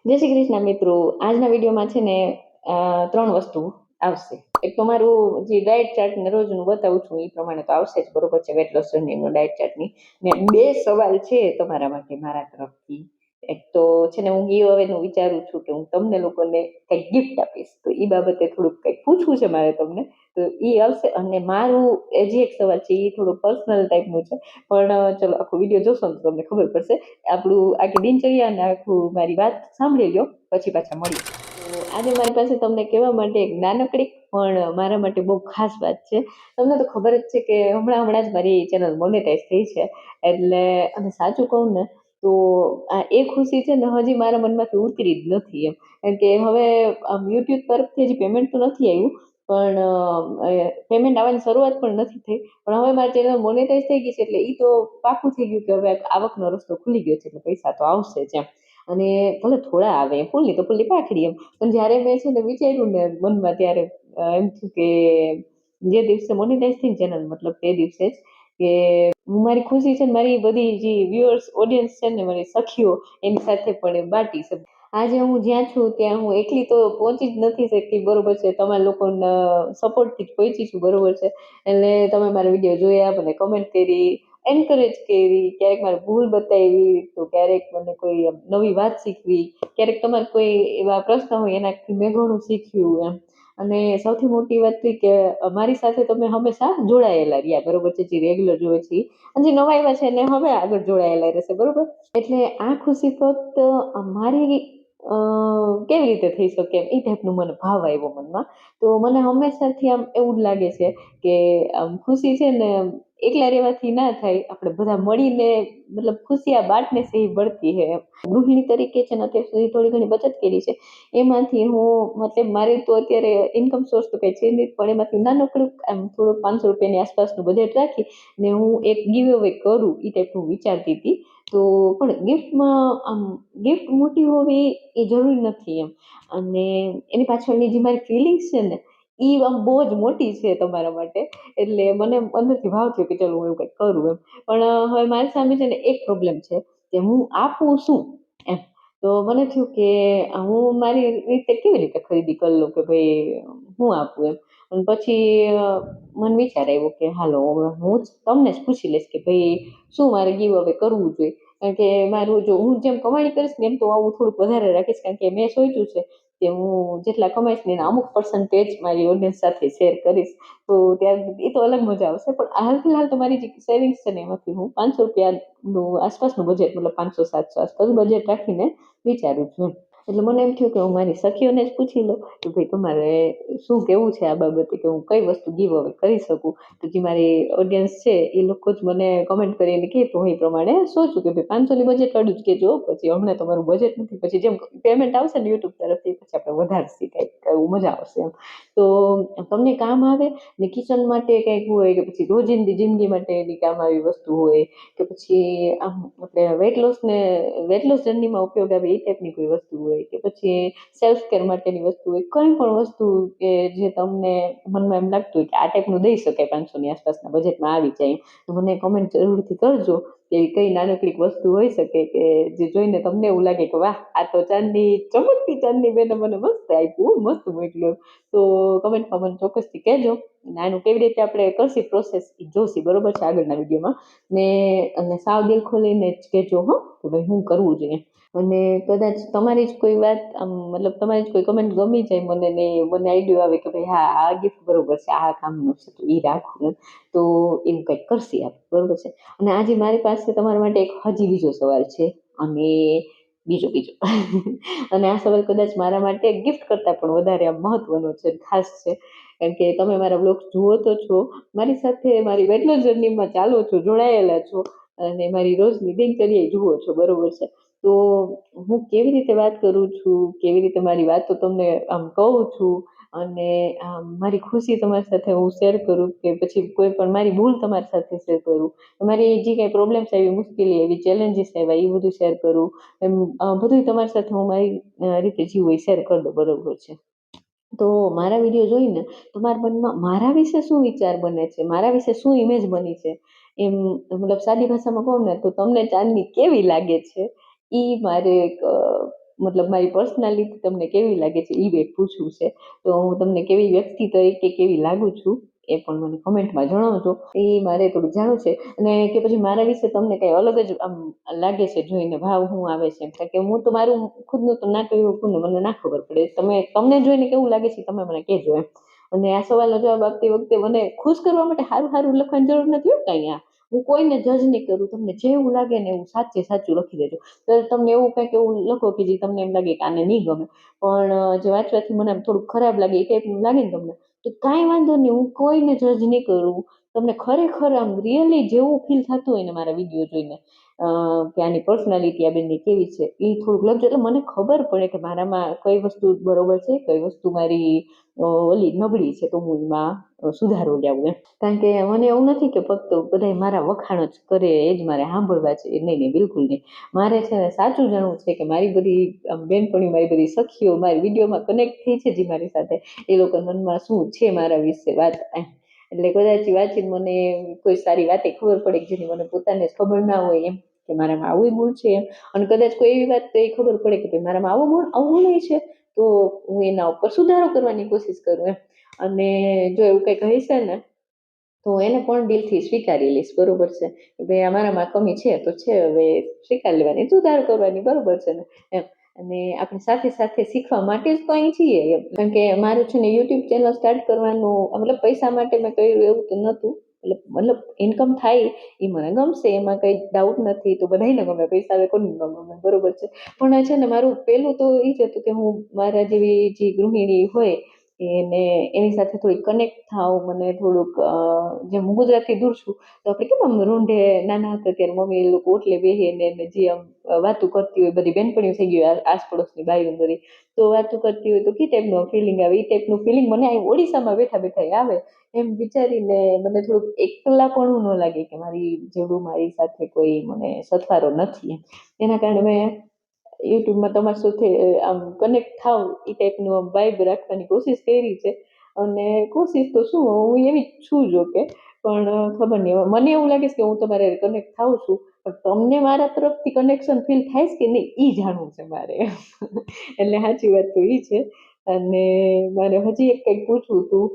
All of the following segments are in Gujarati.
જય શ્રી કૃષ્ણ મિત્રો. આજના વિડીયોમાં છે ને 3 વસ્તુ આવશે. એક તો મારું જે ડાયટ ચાર્ટ ને રોજનું બતાવું છું એ પ્રમાણે તો આવશે જ, બરોબર છે, વેટ લોસ જર્નીનો ડાયટ ચાર્ટની. ને 2 સવાલ છે તમારા માટે મારા તરફથી. એક તો છે ને હું ગીવ અવેનું વિચારું છું કે હું તમને લોકોને કંઈક ગિફ્ટ આપીશ, તો એ બાબતે થોડુંક કંઈક પૂછવું છે મારે તમને, તો એ આવશે. અને મારું જે એક સવાલ છે એ થોડું પર્સનલ ટાઈપનું છે, પણ ચલો આખો વિડીયો જોશો ને તો તમને ખબર પડશે. આપણું આખી દિનચર્યા અને આખું મારી વાત સાંભળી લો, પછી પાછા મળીએ. તો આજે મારી પાસે તમને કહેવા માટે એક નાનકડી પણ મારા માટે બહુ ખાસ વાત છે. તમને તો ખબર જ છે કે હમણાં જ મારી ચેનલ મોનેટાઈઝ થઈ છે, એટલે અને સાચું કહું ને તો આ એ ખુશી છે ને હજી મારા મનમાંથી ઉતરી જ નથી એમ. કારણ કે હવે યુટ્યુબ તરફથી હજી પેમેન્ટ તો નથી આવ્યું, પણ પેમેન્ટ આવવાની શરૂઆત પણ નથી થઈ. પણ હવે મારી ચેનલ મોનેટાઈઝ થઈ ગઈ છે એટલે એ તો પાકું થઈ ગયું કે હવે આવકનો રસ્તો ખુલી ગયો છે, એટલે પૈસા તો આવશે જ એમ. અને ભલે થોડા આવે, ફૂલની તો ફૂલની પાખડી એમ. પણ જ્યારે મેં છે ને વિચાર્યું ને મનમાં, ત્યારે એમ થયું કે જે દિવસે મોનેટાઈઝ થઈ ચેનલ, મતલબ તે દિવસે જ કે હું મારી ખુશી છે ને મારી બધી જે વ્યુઅર્સ ઓડિયન્સ છે ને મારી સખીઓ એની સાથે પણ બાટી છે. આજે હું જ્યાં છું ત્યાં હું એકલી તો પહોંચી જ નથી શકતી, બરોબર છે, તમારા લોકોના સપોર્ટથી જ પહોંચી છું, બરોબર છે. એટલે તમે મારા વિડીયો જોયા, મને કમેન્ટ કરી, એન્કરેજ કરી, ક્યારેક મારે ભૂલ બતાવી, તો ક્યારેક મને કોઈ નવી વાત શીખવી, ક્યારેક તમારે કોઈ એવા પ્રશ્ન હોય એનાથી મેં ઘણું શીખ્યું એમ. અને સૌથી મોટી વાત એ કે મારી સાથે તમે હંમેશા જોડાયેલા રહ્યા, બરોબર છે, જે રેગ્યુલર જોવે છે અને જે નવા આવ્યા છે એને હવે આગળ જોડાયેલા રહેશે, બરોબર. એટલે આ ખુશી ફક્ત મારી કેવી રીતે થઈ શકે એમ, એ ટાઈપનું મને ભાવ આવ્યો મનમાં. તો મને હંમેશાથી આમ એવું જ લાગે છે કે આમ ખુશી છે ને એકલા રહેવાથી ના થાય, આપણે બધા મળીને, મતલબ ખુશી આ બાટને સે હી બઢતી હે એમ. ગૃહિણી તરીકે છે ને અત્યાર સુધી થોડી ઘણી બચત કરી છે, એમાંથી હું, મતલબ મારે તો અત્યારે ઇન્કમ સોર્સ તો કંઈ છે નહીં, પણ એમાંથી નાનકડું આમ થોડુંક 500 રૂપિયાની આસપાસનું બજેટ રાખી ને હું એક ગીવ અવે કરું એ ટાઈપનું વિચારતી હતી. તો પણ ગિફ્ટમાં આમ ગિફ્ટ મોટી હોવી એ જરૂરી નથી એમ. અને એની પાછળની જે મારી ફિલિંગ્સ છે ને એ આમ બહુ જ મોટી છે તમારા માટે. એટલે મને અંદરથી ભાવ થયો કે ચલો હું એવું કંઈક કરું એમ. પણ હવે મારી સામે છે ને એક પ્રોબ્લેમ છે કે હું આપું શું એમ. તો મને થયું કે હું મારી રીતે કેવી રીતે ખરીદી કરી લઉં કે ભાઈ હું આપું એમ. અને પછી મને વિચાર આવ્યો કે હાલો હવે હું જ તમને જ પૂછી લઈશ કે ભાઈ શું મારે ગીવ અવે કરવું જોઈએ. કારણ કે મારું જો હું જેમ કમાણી કરીશ ને એમ તો હું થોડુંક વધારે રાખીશ, કારણ કે મેં સોચ્યું છે કે હું જેટલા કમાઈશ ને એના અમુક પર્સન્ટેજ મારી ઓડિયન્સ સાથે શેર કરીશ. તો ત્યારે એ તો અલગ મજા આવશે. પણ હાલ ફિલહાલ તો મારી જે સેવિંગ્સ છે ને એમાંથી હું 500 રૂપિયાનું આસપાસનું બજેટ, મતલબ 500-700 આસપાસ બજેટ રાખીને વિચારું છું. એટલે મને એમ થયું કે હું મારી સખીઓને જ પૂછી લઉં કે ભાઈ તમારે શું કેવું છે આ બાબતે, કે હું કઈ વસ્તુ ગીવ અવે કરી શકું. તો જે મારી ઓડિયન્સ છે એ લોકો જ મને કમેન્ટ કરીને કહે તો હું એ પ્રમાણે સોચું કે ભાઈ 500ની બજેટ વાળું જ કહેજો, પછી હમણાં તમારું બજેટ નથી, પછી જેમ પેમેન્ટ આવશે ને યુટ્યુબ તરફથી પછી આપણે વધારશી, કંઈક એવું મજા આવશે એમ. તો તમને કામ આવે ને, કિચન માટે કંઈક હોય કે પછી રોજિંદી જિંદગી માટે એની કામ આવી વસ્તુ હોય કે પછી આમ આપણે વેટ લોસ જર્નીમાં ઉપયોગ આવે એ ટાઈપની કોઈ વસ્તુ હોય કે પછી સેલ્ફ કેર માટેની વસ્તુ હોય, કંઈ પણ વસ્તુ કે જે તમને મનમાં એમ લાગતું હોય કે આ ટાઈપનું દઈ શકાય 500ની આસપાસના બજેટમાં આવી જાય, તો મને કમેન્ટ જરૂરથી કરજો કે કઈ નાનકડી વસ્તુ હોઈ શકે કે જે જોઈને તમને એવું લાગે કે વાહ આ તો ચાંદની, ચમકતી ચાંદની બેને મને મસ્ત આપ્યું, મસ્ત મોકલ્યું. તો કમેન્ટમાં મને ચોક્કસથી કહેજો. આનું કેવી રીતે આપણે કરશી પ્રોસેસ એ જોશી, બરોબર છે, આગળના વિડીયોમાં. ને અને સાવ દિલ ખોલીને જ કહેજો હો કે ભાઈ હું કરવું જોઈએ. અને કદાચ તમારી જ કોઈ વાત આમ, મતલબ તમારી જ કોઈ કમેન્ટ ગમી જાય મને ને મને આઈડિયા આવે કે ભાઈ હા આ ગિફ્ટ બરોબર છે, આ કામનું છે, તો એ રાખવું એમ. તો એવું કંઈક કરશી આપણે, બરોબર છે. અને આજે મારી પાસે તમારા માટે એક હજી બીજો સવાલ છે. અને બીજો અને આ સવાલ કદાચ મારા માટે ગિફ્ટ કરતાં પણ વધારે આમ મહત્વનો છે, ખાસ છે. કારણ કે તમે મારા બ્લોગ જુઓ તો છો, મારી સાથે મારી વેટ લોસ જર્નીમાં ચાલો છો, જોડાયેલા છો, અને મારી રોજની દિનચર્યા જુઓ છો, બરોબર છે. તો હું કેવી રીતે વાત કરું છું, કેવી રીતે મારી વાતો તમને આમ કહું છું, અને મારી ખુશી તમારી સાથે હું શેર કરું કે પછી કોઈ પણ મારી ભૂલ તમારી સાથે શેર કરું, મારી જે કંઈ પ્રોબ્લેમ્સ આવી, મુશ્કેલી આવી, ચેલેન્જીસ આવ્યા, એ બધું શેર કરું એમ. બધું તમારી સાથે હું મારી રીતે જીવું એ શેર કરી દઉં, બરોબર છે. તો મારા વિડીયો જોઈને તમારા મનમાં મારા વિશે શું વિચાર બને છે, મારા વિશે શું ઇમેજ બની છે એમ, મતલબ સાદી ભાષામાં કહું ને તો તમને ચાંદની કેવી લાગે છે એ મારે એક મતલબ મારી પર્સનાલિટી તમને કેવી લાગે છે એ બે પૂછવું છે. તો હું તમને કેવી વ્યક્તિ તરીકે કેવી લાગુ છું એ પણ મને કમેન્ટમાં જણાવજો. એ મારે થોડું જાણવું છે. અને કે પછી મારા વિશે તમને કઈ અલગ જ આમ લાગે છે જોઈને, ભાવ શું આવે છે? કારણ કે હું તો મારું ખુદનું તો ના કહ્યું ને મને ના ખબર પડે. તમને જોઈને કેવું લાગે છે તમે મને કહેજો એમ. અને આ સવાલનો જવાબ આપતી વખતે મને ખુશ કરવા માટે સારું સારું લખવાની જરૂર નથી હોતા અહીંયા. હું કોઈને જજ નહીં કરું. તમને જેવું લાગે ને એવું સાચે સાચું લખી દેજો. તો તમને એવું કંઈક એવું લખો કે જે તમને એમ લાગે કે આને નહીં ગમે, પણ જે વાંચવાથી મને થોડુંક ખરાબ લાગે એ ટાઈપનું લાગે ને તમને, તો કાંઈ વાંધો નહીં. હું કોઈને જજ નહીં કરું. તમને ખરેખર આમ રિયલી જેવું ફીલ થતું હોય ને મારા વિડીયો જોઈને કે આની પર્સનાલિટી આ બેનની કેવી છે, એ થોડુંક લખજો. એટલે મને ખબર પડે કે મારામાં કઈ વસ્તુ બરોબર છે, કઈ વસ્તુ મારી ઓલી નબળી છે, તો હું એમાં સુધારો લાવું એમ. કારણ કે મને એવું નથી કે ફક્ત બધા મારા વખાણ જ કરે એ જ મારે સાંભળવા છે. નહીં નહીં, બિલકુલ નહીં. મારે છે ને સાચું જાણવું છે કે મારી બધી બેનપણીઓ, મારી બધી સખીઓ મારી વિડીયોમાં કનેક્ટ થઈ છે જે મારી સાથે, એ લોકો મનમાં શું છે મારા વિશે વાત. એટલે કદાચ વાંચીને મને કોઈ સારી વાતે ખબર પડે કે જેની મને પોતાને જ ખબર ના હોય એમ, કે મારામાં આવું ગુણ છે એમ. અને કદાચ કોઈ એવી વાત તો એ ખબર પડે કે ભાઈ મારામાં આવું ગુણ છે, તો હું એના ઉપર સુધારો કરવાની કોશિશ કરું એમ. અને જો એવું કંઈક હશે ને તો એને પણ દિલથી સ્વીકારી લઈશ, બરોબર છે. ભાઈ અમારામાં કમી છે તો છે, હવે સ્વીકાર લેવાની, સુધારો કરવાની, બરોબર છે ને એમ. અને આપણે સાથે સાથે શીખવા માટે જ તો અહીં છીએ એમ. કારણ કે મારું છે ને યુટ્યુબ ચેનલ સ્ટાર્ટ કરવાનું મતલબ પૈસા માટે મેં કર્યું એવું તો નહોતું. મતલબ ઇન્કમ થાય એ મને ગમશે, એમાં કંઈ ડાઉટ નથી. તો બધાને ગમે, પૈસા આવે કોને ન ગમે, બરોબર છે. પણ છે ને મારું પહેલું તો એ જ હતું કે હું મારા જેવી જે ગૃહિણી હોય એને એની સાથે થોડી કનેક્ટ થાવ. મને થોડુંક જેમ હું ગુજરાતથી દૂર છું તો આપણે કેમ આમ રૂંઢે નાના હતા ત્યારે મમ્મી એ લોકો ઓટલે બેસીને જે આમ વાતું કરતી હોય, બધી બેનપણીઓ થઈ ગઈ આસપડોશની બાઈઓ બધી, તો વાતું કરતી હોય તો કઈ ટાઈપનું ફિલિંગ આવે, એ ટાઈપનું ફિલિંગ મને અહીં ઓડિશામાં બેઠા બેઠા આવે. એમ વિચારીને મને થોડુંક એકલાપણું ન લાગે કે મારી જેવડું મારી સાથે કોઈ મને સથવારો નથી. એના કારણે મેં યુટ્યુબમાં તમારી સાથે આમ કનેક્ટ થાવ એ ટાઈપનું આમ વાઇબ રાખવાની કોશિશ કરી છે. અને કોશિશ તો શું, હું એવી જ છું જો કે, પણ ખબર નહીં, મને એવું લાગે છે કે હું તમારે કનેક્ટ થાઉં છું, પણ તમને મારા તરફથી કનેક્શન ફીલ થાય છે કે નહીં એ જાણવું છે મારે. એટલે સાચી વાત તો એ છે. અને મારે હજી એક કંઈક પૂછવું હતું,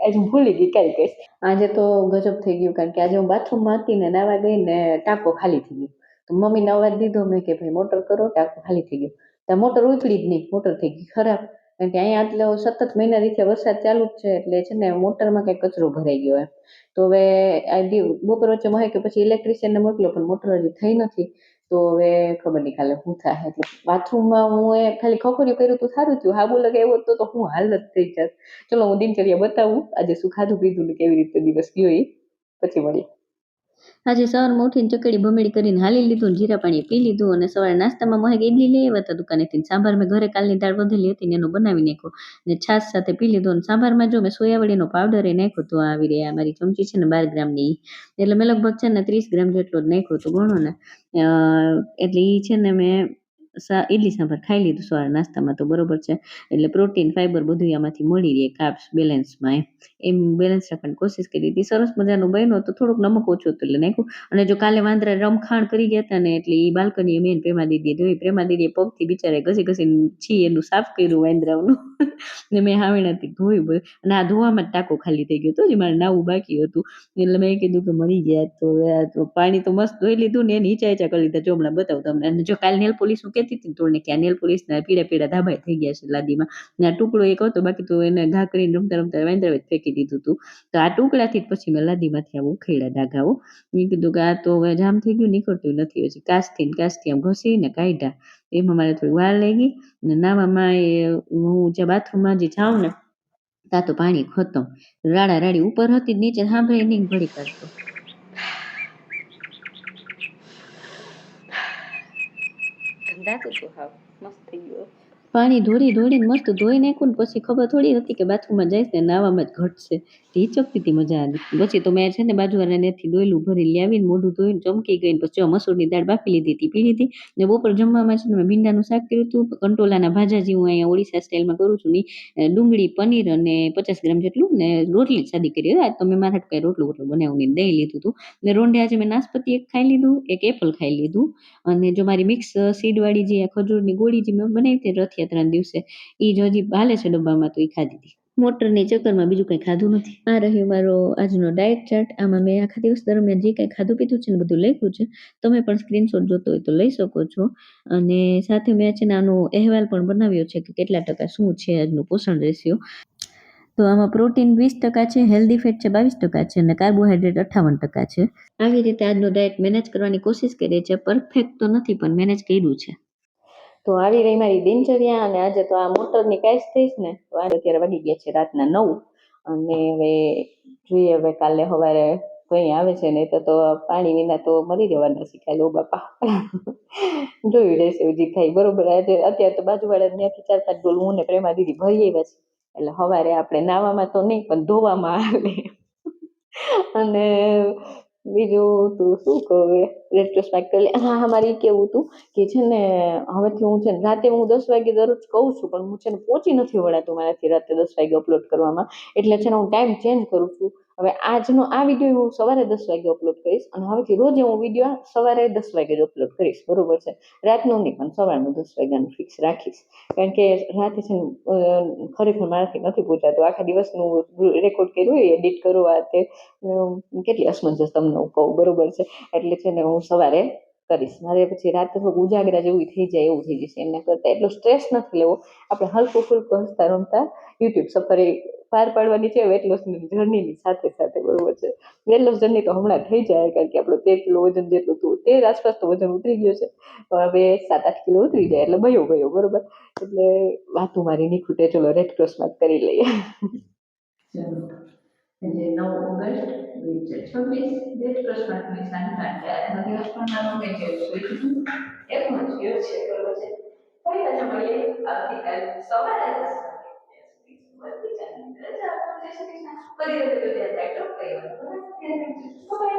આજે હું ભૂલી ગઈ, કાંઈ કહીશ. આજે તો ગજબ થઈ ગયું, કારણ કે આજે હું બાથરૂમમાં હતી ને નાવા ગઈ ને ટાંકો ખાલી થઈ ગયો. તો મમ્મીને અવાજ દીધો મેં કે ભાઈ મોટર કરો, ટાંકો ખાલી થઈ ગયો. ત્યાં મોટર ઉપડી જ નહીં, મોટર થઈ ગઈ ખરાબ. કારણ કે અહીંયા આટલો સતત મહિનાથી વરસાદ ચાલુ જ છે, એટલે છે ને મોટરમાં કંઈક કચરો ભરાઈ ગયો એમ. તો હવે બપોર વચ્ચે મહે કે પછી ઇલેક્ટ્રિશિયનને મોકલો, પણ મોટર હજી થઈ નથી. તો હવે ખબર નહીં કાલે શું થાય. એટલે બાથરૂમમાં હું એ ખાલી ખખોર્યું કર્યું તો સારું થયું, હાબુ લગાવ્યો તો હું હાલત થઈ જાત. ચલો હું દિનચર્યા બતાવું આજે શું ખાધું પીધું ને કેવી રીતે દિવસ ગયો એ પછી મળીએ. આજે સવારમાં ઉઠીને ચકડી ભમેડી કરીને હાલી લીધું ને જીરા પાણી પી લીધું. અને સવારે નાસ્તામાં મહેક ઇડલી લઈ આવ્યા હતા દુકાનેથી. સાંભાર મેં ઘરે કાલની દાળ વધેલી હતી ને એનો બનાવી નાખ્યો ને છાશ સાથે પી લીધો. અને સાંભારમાં જો મેં સોયાવડીનો પાવડર એ નાખ્યો તો આવી રહ્યા મારી ચમચી છે ને 12 ગ્રામની, એટલે મેં લગભગ છે ને 30 ગ્રામ જેટલો જ નાખ્યો તો ગણો ને. એટલે એ છે ને મેં ઇડલી સાંભાર ખાઈ લીધું સવારે નાસ્તામાં, તો બરોબર છે. એટલે પ્રોટીન ફાઈબર બધું આમાંથી મળી રહે, કાર્બ્સ બેલેન્સમાં એમ બેલેન્સ રાખવાની કોશિશ કરી હતી. સરસ મજાનું બન્યો તો થોડુંક નમક ઓછું હતું એટલે નાખ્યું. અને જો કાલે વાંદરા રમખાણ કરી ગયા હતા ને, એટલે એ બાલ્કની મેન પ્રેમા દીદીએ ધોઈ. પ્રેમા દીદીએ પગથી બિચારે ઘસી ઘસીને છી એનું સાફ કર્યું વાંદરાઓનું ને મેં હાવીનાથી ધોયું બધું. અને આ ધોવામાં જ ટાંકો ખાલી થઈ ગયો હતો, જે મારે નાવું બાકી હતું. એટલે મેં કીધું કે મરી ગયા. તો પાણી તો મસ્ત ધોઈ લીધું ને એને ઈચા કરી લીધા. જો હમણાં બતાવું તમને. અને જો કાલે નેલ પોલીસ હું કહેતી હતી તોડને કે આ નેલ પોલીસના પીળા પીળા ધાબા થઈ ગયા છે લાદીમાં, ને આ ટુકડો એક હતો, બાકી તો એને ઘા કરીને રમતા રમતા વાંદરાએ ફેંકી દીધું હતું. તો આ ટુકડાથી જ પછી મેં લાદીમાંથી આવું ઉખેડા ધાગાઓ. મેં કીધું કે આ તો હવે જામ થઈ ગયું, નીકળતું નથી. પછી કાચથી આમ ઘસીને કાઢ્યા. એમાં મારે થોડી વાર લાગી. ને નાવામાં હું જ્યાં બાથરૂમમાં જે જાઉં ને ત્યાં તો પાણી ખતમ, રાડા રાડી ઉપર હતી નીચે સાંભળે નહીં ઘડી કાઢતો. ધંધા તો હાવ મસ્ત થઈ ગયો. પાણી ધોળીને મસ્ત ધોઈ નાખ્યું ને પછી ખબર થોડી હતી કે બાથરૂમમાં જઈશ ને નાવામાં જ ઘટશે. હિચકતી હતી મજા આવી. પછી તો મેં છે ને બાજુવાળાનેથી ડોયલું ભરી લાવીને મોઢું ધોઈને ચમકી ગઈને પછી જો મસૂરની દાળ બાફી લીધી હતી, પી લીધી. ને બપોર જમવામાં છે ને મેં ભીંડાનું શાક કર્યું હતું, કંટોલાના ભાજાજી હું અહીંયા ઓડિશા સ્ટાઇલમાં કરું છું ની, ડુંગળી પનીર અને 50 ગ્રામ જેટલું ને રોટલી સાદી કરી. આજ તો મેં મારા હાટુ કાંઈ રોટલું બનાવ્યું નહીં, દહીં લીધું હતું. ને રોંઢે આજે મેં નાશપતી એક ખાઈ લીધું, એક એપલ ખાઈ લીધું. અને જો મારી મિક્સ સીડવાળી જે ખજૂરની ગોળી જે મેં બનાવી હતી રથયાત્રાના દિવસે, એ જ હજી હાલે છે ડબ્બામાં, તો એ ખાધી હતી. મોટરની ચક્કરમાં બીજું કંઈ ખાધું નથી. આ રહ્યું મારો આજનો ડાયટ ચાર્ટ. આમાં મેં આખા દિવસ દરમિયાન જે કંઈ ખાધું પીધું છે ને બધું લખ્યું છે. તમે પણ સ્ક્રીનશોટ જોતો હોય તો લઈ શકો છો. અને સાથે મેં છે ને આનો અહેવાલ પણ બનાવ્યો છે કે કેટલા ટકા શું છે આજનું પોષણ રેશિયો. તો આમાં પ્રોટીન 20% છે, હેલ્ધી ફેટ છે 22% છે અને કાર્બોહાઈડ્રેટ 58% છે. આવી રીતે આજનો ડાયટ મેનેજ કરવાની કોશિશ કરીએ છીએ. પરફેક્ટ તો નથી પણ મેનેજ કર્યું છે. તો આવી રહી મારી દિનચર્યા. અને આજે તો આ મોટરની કાંઈ થઈશ ને તો આજે અત્યારે વાગી ગયા છે રાતના 9. અને હવે જોઈએ હવે કાલે સવારે કઈ આવે છે નહીં તો પાણી વિના તો મરી જવાના શીખાય બાપા. જોયું રહેશે જે થાય બરોબર. આજે અત્યારે તો બાજુવાળા ત્યાંથી 4-5 ડોલ હું ને પ્રેમા દીદી ભરી આવ્યા છે, એટલે સવારે આપણે નાવામાં તો નહીં પણ ધોવામાં આવે. અને બીજું તું શું કહે રેટ્રોસ્પેક્ટ કરી. હા, મારે એ કેવું હતું કે છે ને હવેથી હું છે ને રાતે હું 10 વાગે દરરોજ કહું છું પણ હું છે ને પહોંચી નથી વળાતું મારાથી રાતે 10 વાગે અપલોડ કરવામાં. એટલે છે ને હું ટાઈમ ચેન્જ કરું છું. હવે આજનો આ વિડીયો હું સવારે 10 વાગે અપલોડ કરીશ અને હવેથી રોજે હું વિડીયો સવારે 10 વાગે જ અપલોડ કરીશ, બરોબર છે. રાતનું નહીં પણ સવારનું 10 વાગ્યાનું ફિક્સ રાખીશ. કારણ કે રાતે છે ને ખરેખર મારાથી નથી પહોંચાતું. આખા દિવસનું રેકોર્ડ કર્યું હોય એડિટ કરો આ તે કેટલી અસમંજસ તમને હું કહું, બરોબર છે. એટલે છે ને હું સવારે કરીશ. મારે પછી રાતે થોડુંક ઉજાગરા જેવું થઈ જાય એવું થઈ જશે. એના કરતાં એટલો સ્ટ્રેસ નથી લેવો. આપણે હલકું ફૂલકું હસતા રમતા યુટ્યુબ સફરે પાર પાડવાની છે વેટ લોસની જર્નીની સાથે સાથે, બરોબર છે. વેટ લોસ જર્ની તો હમણાં થઈ જાય કારણ કે આપણું 13 કિલો વજન જેટલું હતું 13 આસપાસ તો વજન ઉતરી ગયું છે. હવે 7-8 કિલો ઉતરી જાય એટલે ભયો બરોબર. એટલે વાતું મારી નીકળતે ચલો રેડ ક્રોસમાં કરી લઈએ. ચલો આજે 9 ઓગસ્ટ 2026 રેડ ક્રોસમાં સાંજે આજનો દિવસ પણ મારો મેં જે જોયું એમ જ ગયો છે, બરોબર છે. ફરી પાછા મળીએ આવતીકાલ સવારે 10 વાગે. કરી